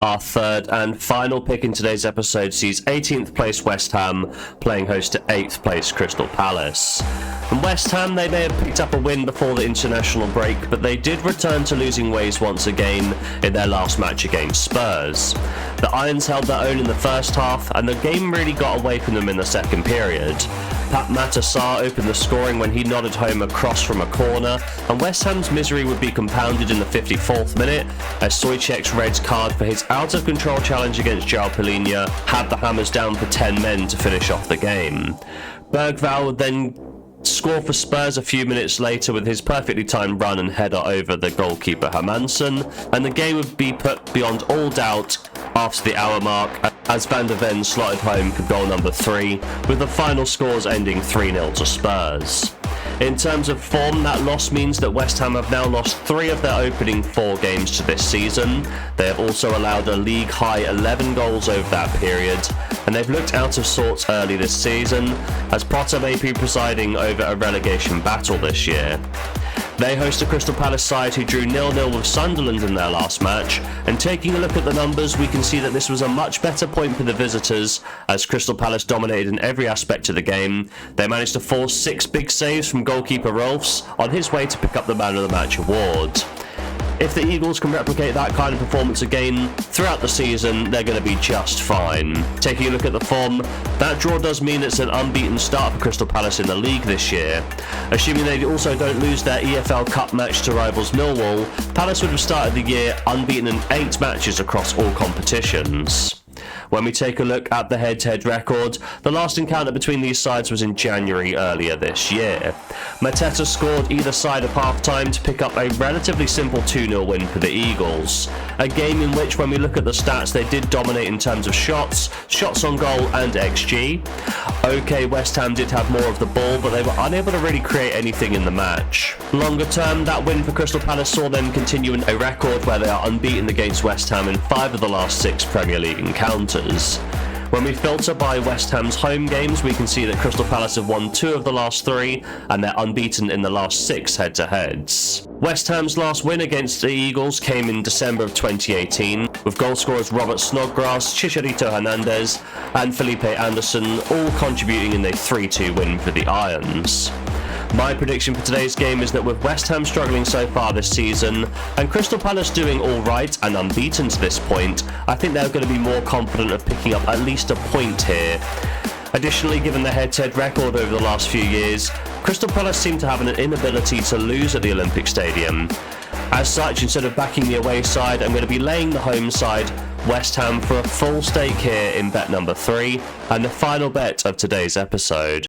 Our third and final pick in today's episode sees 18th place West Ham playing host to 8th place Crystal Palace. And West Ham, they may have picked up a win before the international break, but they did return to losing ways once again in their last match against Spurs. The Irons held their own in the first half, and the game really got away from them in the second period. Mateta opened the scoring when he nodded home a cross from a corner, and West Ham's misery would be compounded in the 54th minute as Souček's red card for his out-of-control challenge against João had the Hammers down for 10 men to finish off the game. Bergvall would then score for Spurs a few minutes later with his perfectly timed run and header over the goalkeeper Hermansson, and the game would be put beyond all doubt after the hour mark as Van der Ven slotted home for goal number 3, with the final scores ending 3-0 to Spurs. In terms of form, that loss means that West Ham have now lost 3 of their opening 4 games to this season. They have also allowed a league-high 11 goals over that period, and they've looked out of sorts early this season, as Potter may be presiding over a relegation battle this year. They host a Crystal Palace side who drew 0-0 with Sunderland in their last match, and taking a look at the numbers, we can see that this was a much better point for the visitors, as Crystal Palace dominated in every aspect of the game. They managed to force 6 big saves from goalkeeper Roefs on his way to pick up the Man of the Match award. If the Eagles can replicate that kind of performance again throughout the season, they're going to be just fine. Taking a look at the form, that draw does mean it's an unbeaten start for Crystal Palace in the league this year. Assuming they also don't lose their EFL Cup match to rivals Millwall, Palace would have started the year unbeaten in 8 matches across all competitions. When we take a look at the head-to-head record, the last encounter between these sides was in January earlier this year. Mateta scored either side of half-time to pick up a relatively simple 2-0 win for the Eagles. A game in which, when we look at the stats, they did dominate in terms of shots on goal and XG. OK, West Ham did have more of the ball, but they were unable to really create anything in the match. Longer term, that win for Crystal Palace saw them continue in a record where they are unbeaten against West Ham in 5 of the last 6 Premier League encounters. When we filter by West Ham's home games, we can see that Crystal Palace have won 2 of the last 3, and they're unbeaten in the last 6 head-to-heads. West Ham's last win against the Eagles came in December of 2018, with goal scorers Robert Snodgrass, Chicharito Hernandez, and Felipe Anderson all contributing in a 3-2 win for the Irons. My prediction for today's game is that with West Ham struggling so far this season, and Crystal Palace doing alright and unbeaten to this point, I think they're going to be more confident of picking up at least a point here. Additionally, given the head-to-head record over the last few years, Crystal Palace seem to have an inability to lose at the Olympic Stadium. As such, instead of backing the away side, I'm going to be laying the home side, West Ham, for a full stake here in bet number 3, and the final bet of today's episode.